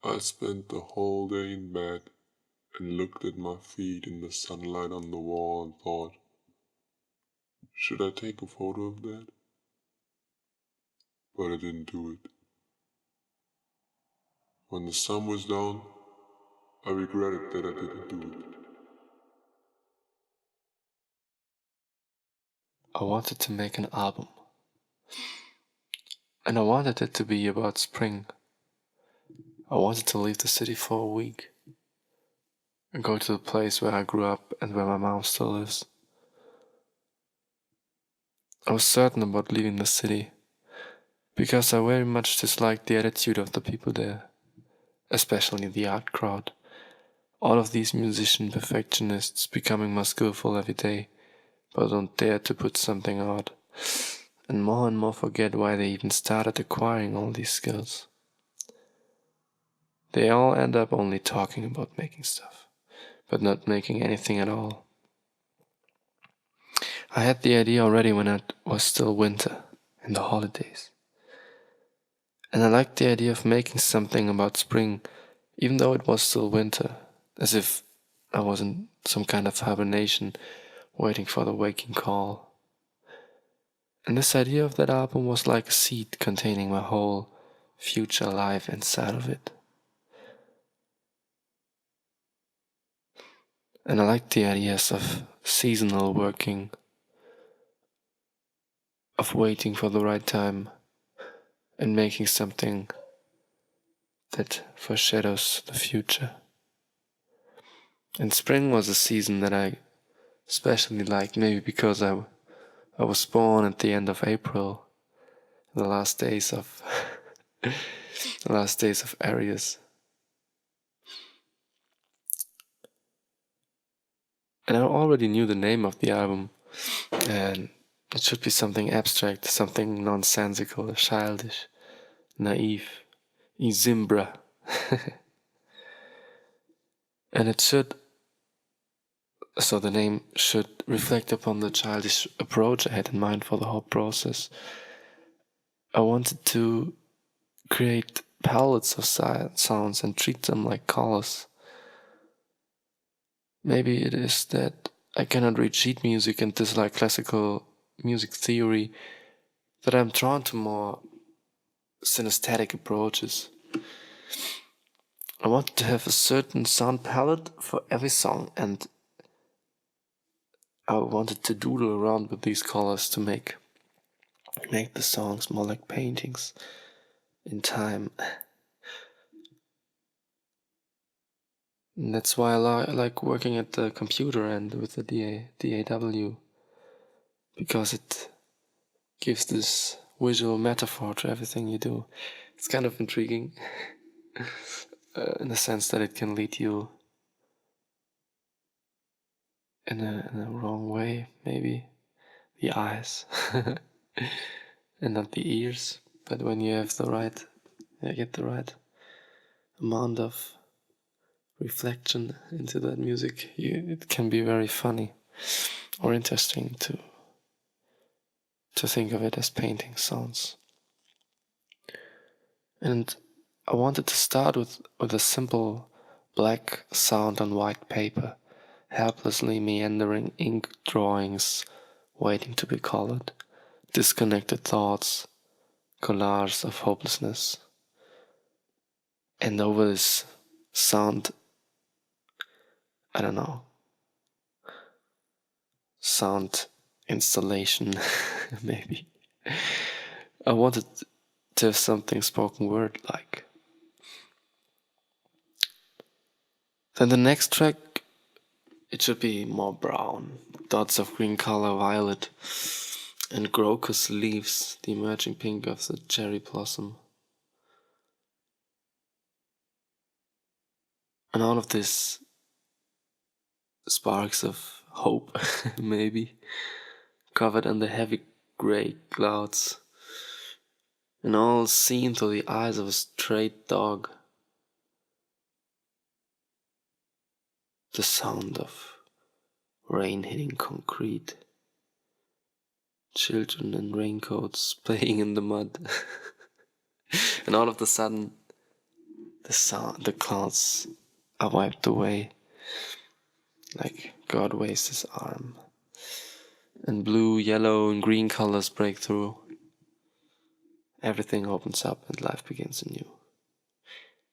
I spent the whole day in bed and looked at my feet in the sunlight on the wall and thought, should I take a photo of that? But I didn't do it. When the sun was down, I regretted that I didn't do it. I wanted to make an album, and I wanted it to be about spring. I wanted to leave the city for a week and go to the place where I grew up and where my mom still lives. I was certain about leaving the city because I very much disliked the attitude of the people there, especially the art crowd. All of these musician perfectionists becoming more skillful every day, but don't dare to put something out, and more forget why they even started acquiring all these skills. They all end up only talking about making stuff, but not making anything at all. I had the idea already when it was still winter, in the holidays. And I liked the idea of making something about spring, even though it was still winter, as if I was in some kind of hibernation, waiting for the waking call. And this idea of that album was like a seed containing my whole future life inside of it. And I liked the ideas of seasonal working, of waiting for the right time, and making something that foreshadows the future. And spring was a season that I especially liked, maybe because I was born at the end of April, the last days of the last days of Aries. And I already knew the name of the album, and it should be something abstract, something nonsensical, childish, naive, Izimbra. And so the name should reflect upon the childish approach I had in mind for the whole process. I wanted to create palettes of sounds and treat them like colors. Maybe it is that I cannot read sheet music and dislike classical music theory, that I'm drawn to more synesthetic approaches. I wanted to have a certain sound palette for every song, and I wanted to doodle around with these colors to make the songs more like paintings in time. And that's why I like working at the computer and with the DAW, because it gives this visual metaphor to everything you do. It's kind of intriguing in the sense that it can lead you in a wrong way, maybe. The eyes and not the ears, but when you have get the right amount of reflection into that music, it can be very funny or interesting to think of it as painting sounds. And I wanted to start with a simple black sound on white paper, helplessly meandering ink drawings waiting to be colored, disconnected thoughts, collages of hopelessness. And over this sound, I don't know, sound installation, maybe. I wanted to have something spoken word like. Then the next track, it should be more brown, dots of green color, violet, and crocus leaves, the emerging pink of the cherry blossom. And all of this sparks of hope, maybe, covered under heavy grey clouds, and all seen through the eyes of a straight dog. The sound of rain hitting concrete, children in raincoats playing in the mud, and all of a sudden, the clouds are wiped away, like God waves his arm, and blue, yellow, and green colors break through. Everything opens up and life begins anew.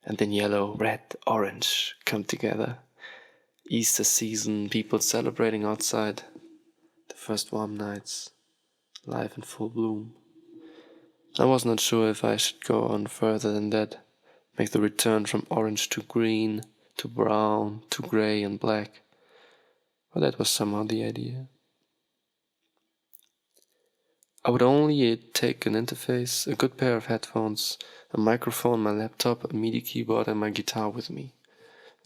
And then yellow, red, orange come together. Easter season, people celebrating outside. The first warm nights, life in full bloom. I was not sure if I should go on further than that, make the return from orange to green, to brown, to grey and black. But that was somehow the idea. I would only take an interface, a good pair of headphones, a microphone, my laptop, a MIDI keyboard and my guitar with me.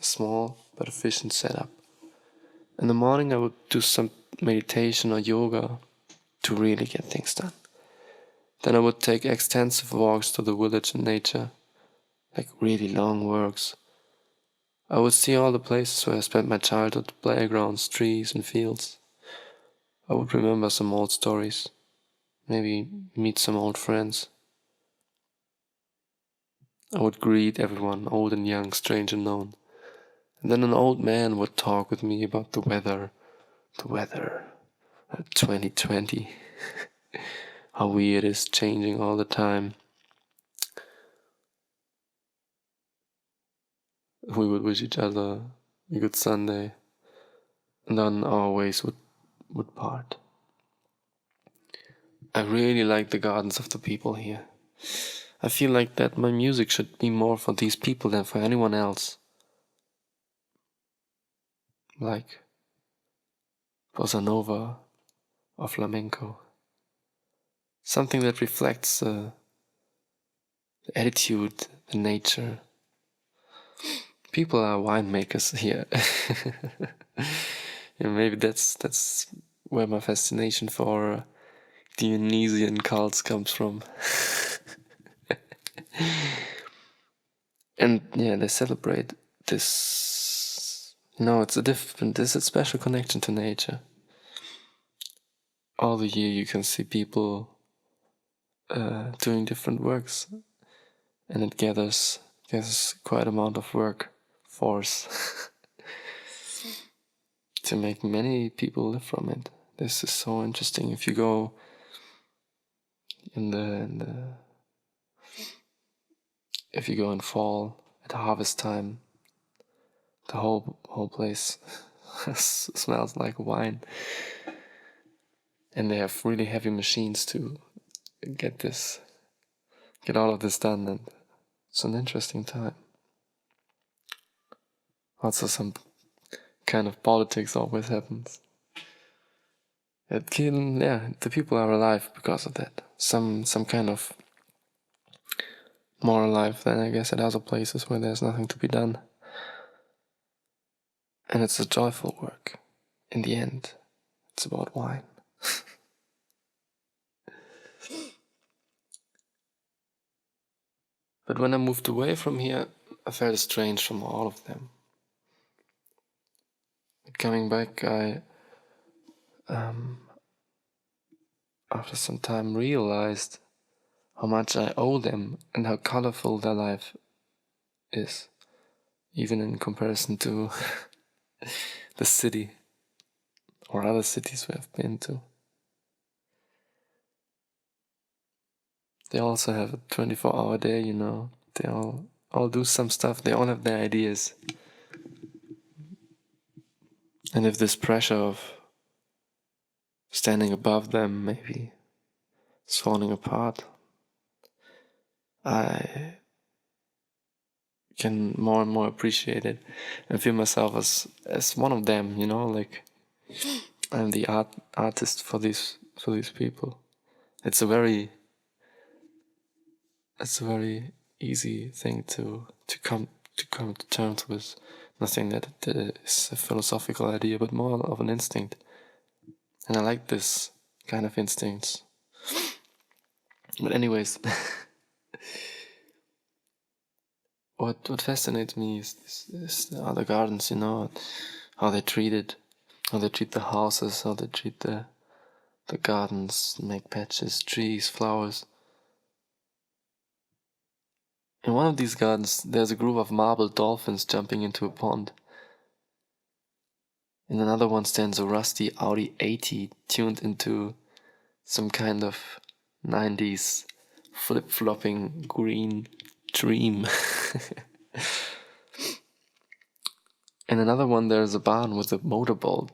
A small but efficient setup. In the morning I would do some meditation or yoga to really get things done. Then I would take extensive walks to the village and nature, like really long walks. I would see all the places where I spent my childhood, playgrounds, trees and fields. I would remember some old stories, maybe meet some old friends. I would greet everyone, old and young, strange and known. And then an old man would talk with me about the weather, 2020, how weird it is, changing all the time. We would wish each other a good Sunday, and then our ways would part. I really like the gardens of the people here. I feel like that my music should be more for these people than for anyone else. Like bossa nova or flamenco. Something that reflects the attitude, the nature. People are winemakers here. Yeah, maybe that's where my fascination for Dionysian cults comes from. And yeah, they celebrate this. There's a special connection to nature. All the year you can see people doing different works, and it gathers quite amount of workforce to make many people live from it. This is so interesting. If you go if you go in fall at harvest time, the whole place smells like wine, and they have really heavy machines to get all of this done, and it's an interesting time. Also, some kind of politics always happens. The people are alive because of that. Some kind of more alive than I guess at other places where there's nothing to be done. And it's a joyful work. In the end, it's about wine. But when I moved away from here, I felt estranged from all of them. But coming back, I after some time realized how much I owe them and how colorful their life is, even in comparison to the city or other cities we have been to. They also have a 24-hour day, you know. They all do some stuff. They all have their ideas. And if this pressure of standing above them maybe is falling apart, I can more and more appreciate it and feel myself as one of them, you know, like I'm the artist for these people. It's a very easy thing to come to terms with. Nothing that is a philosophical idea, but more of an instinct. And I like this kind of instincts. But anyways, what fascinates me is the other gardens, you know, how they treat it, how they treat the houses, how they treat the gardens, make patches, trees, flowers. In one of these gardens, there's a group of marble dolphins jumping into a pond. In another one stands a rusty Audi 80 tuned into some kind of 90s flip-flopping green dream. In another one, there's a barn with a motorboat,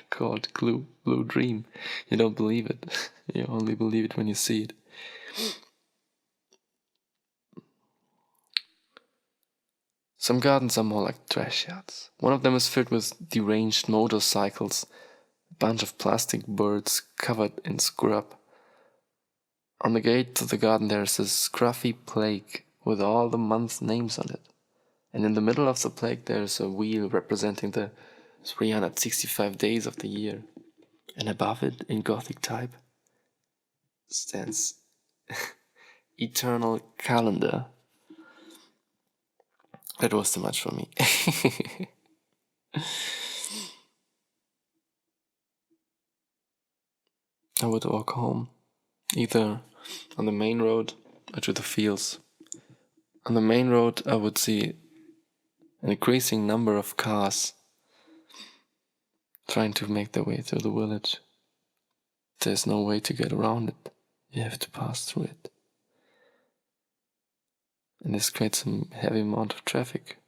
called Blue Dream. You don't believe it. You only believe it when you see it. Some gardens are more like trash yards. One of them is filled with deranged motorcycles, a bunch of plastic birds covered in scrub. On the gate to the garden there's a scruffy plaque with all the months' names on it. And in the middle of the plaque there's a wheel representing the 365 days of the year. And above it, in Gothic type, stands Eternal Calendar. That was too much for me. I would walk home, either on the main road or to the fields. On the main road, I would see an increasing number of cars trying to make their way through the village. There's no way to get around it. You have to pass through it. And this creates a heavy amount of traffic.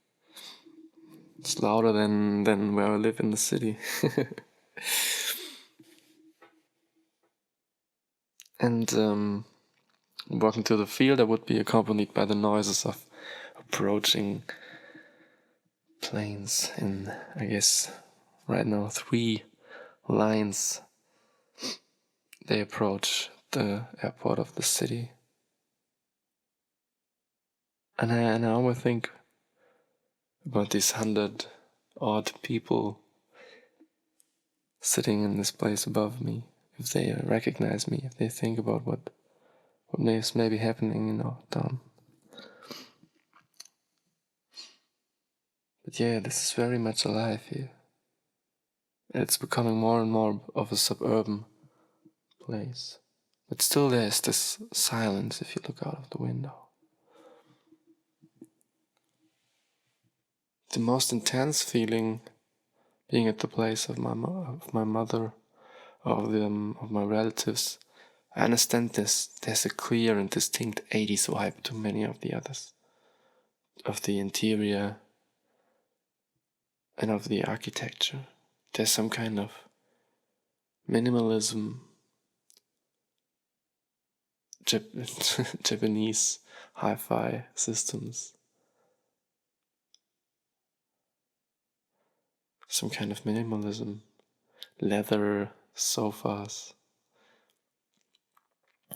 It's louder than where I live in the city. And walking to the field, I would be accompanied by the noises of approaching planes in, I guess, right now 3 lines. They approach the airport of the city. And I always think about these 100 odd people sitting in this place above me. If they recognize me, if they think about what is maybe happening in our town. But yeah, this is very much alive here. It's becoming more and more of a suburban place. But still there's this silence if you look out of the window. The most intense feeling being at the place of my mother, of my relatives. I understand this. There's a clear and distinct 80s vibe to many of the others. Of the interior and of the architecture. There's some kind of minimalism, Japanese hi-fi systems. Some kind of minimalism, leather sofas,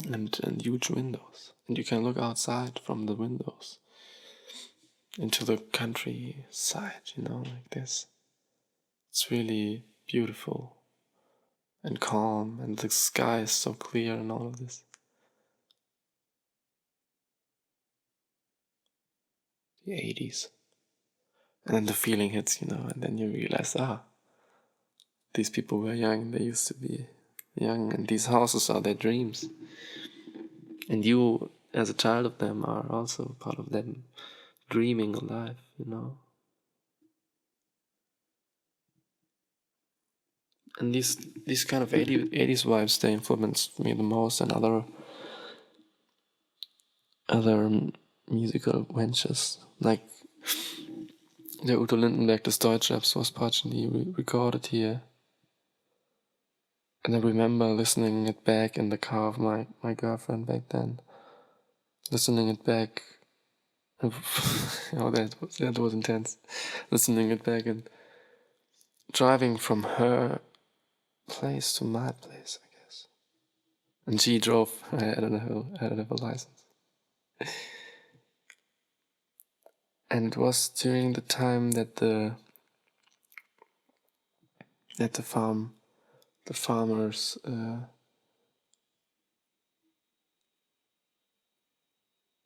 and huge windows. And you can look outside from the windows into the countryside, like this. It's really beautiful and calm, and the sky is so clear and all of this. The 80s. And then the feeling hits, and then you realize, these people were young, they used to be young, and these houses are their dreams. And you, as a child of them, are also part of them dreaming alive, And these kind of 80s vibes, they influenced me the most, and other musical ventures, like the Udo Lindenberg des Deutschraps was partially recorded here. And I remember listening it back in the car of my girlfriend back then. Listening it back. That was intense. Listening it back and driving from her place to my place, I guess. And she drove. I didn't have a license. And it was during the time that the farmers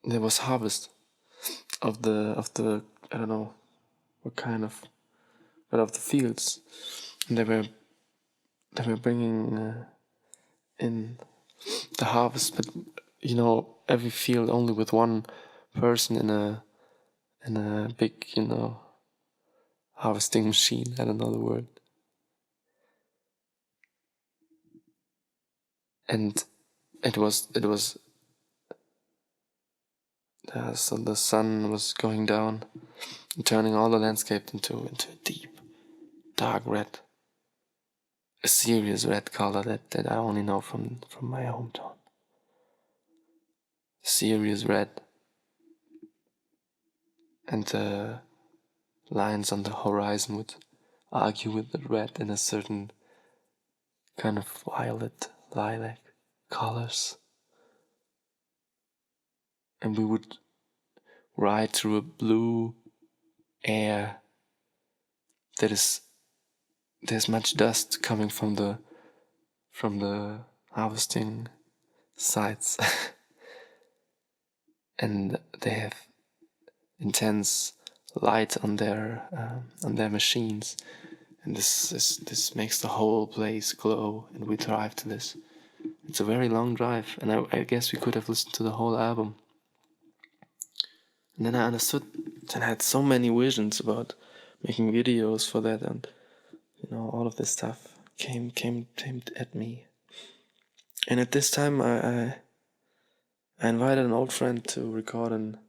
there was harvest of the I don't know what kind of, but of the fields, and they were bringing in the harvest. But every field only with one person in a big, harvesting machine. I don't know the word. And so the sun was going down and turning all the landscape into a deep, dark red. A serious red color that I only know from my hometown. Serious red. And the lines on the horizon would argue with the red in a certain kind of violet, lilac colors. And we would ride through a blue air there's much dust coming from the harvesting sites. And they have intense light on their machines, and this makes the whole place glow, and we drive to this. It's a very long drive, and I guess we could have listened to the whole album. And then I understood, and I had so many visions about making videos for that, and all of this stuff came at me. And at this time, I invited an old friend to record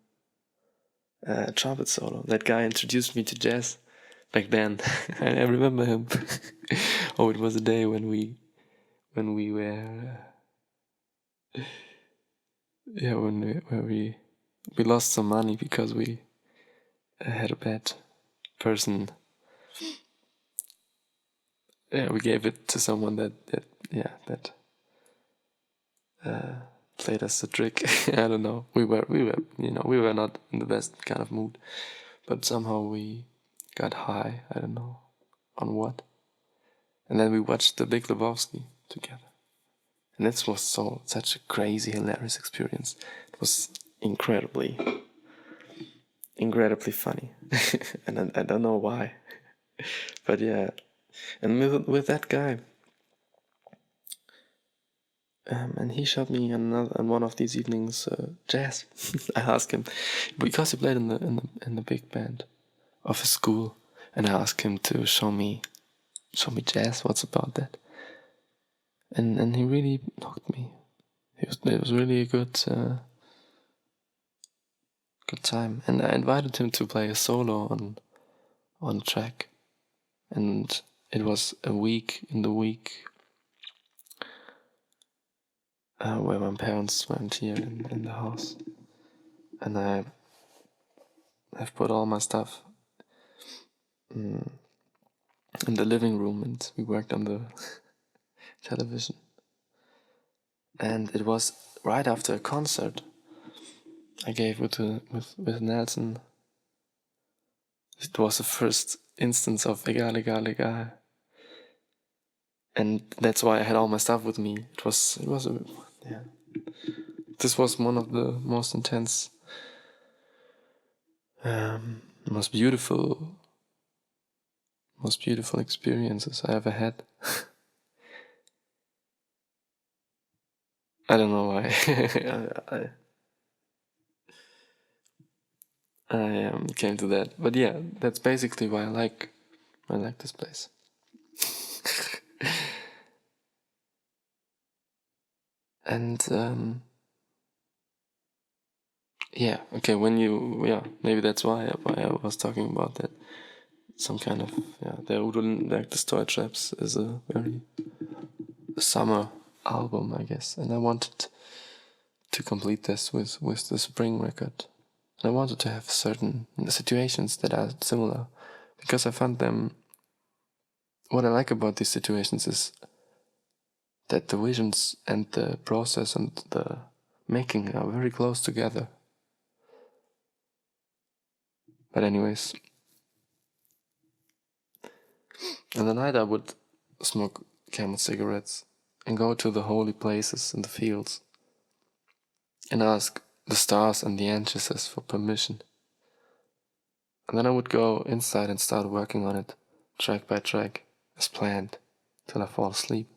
a trumpet solo. That guy introduced me to jazz back then. I remember him. Oh, it was a day when we were we lost some money because we had a bad person. Yeah, we gave it to someone that played us a trick. I don't know. We were not in the best kind of mood, but somehow we got high. I don't know on what. And then we watched The Big Lebowski together. And this was such a crazy, hilarious experience. It was incredibly funny. And I don't know why. But yeah. And with that guy, and he showed me on one of these evenings jazz. I asked him, because he played in the big band of his school, and I asked him to show me jazz. What's about that? And he really hooked me. It was really a good time. And I invited him to play a solo on track, and it was a week in the week where my parents weren't here in the house, and I've put all my stuff in the living room, and we worked on the television. And it was right after a concert I gave with Nelson. It was the first instance of Egal, Egal, Egal. And that's why I had all my stuff with me. This was one of the most intense, most beautiful experiences I ever had. I don't know why. I came to that, but yeah, that's basically why I like this place. And yeah, okay. Maybe that's why I was talking about that. Some kind of Der Rudeln like the Story Traps is a very summer album, I guess, and I wanted to complete this with the spring record. And I wanted to have certain situations that are similar, because I found them. What I like about these situations is that the visions and the process and the making are very close together. But anyways, in the night I would smoke Camel cigarettes and go to the holy places in the fields and ask the stars and the ancestors for permission. And then I would go inside and start working on it, track by track, as planned, till I fall asleep.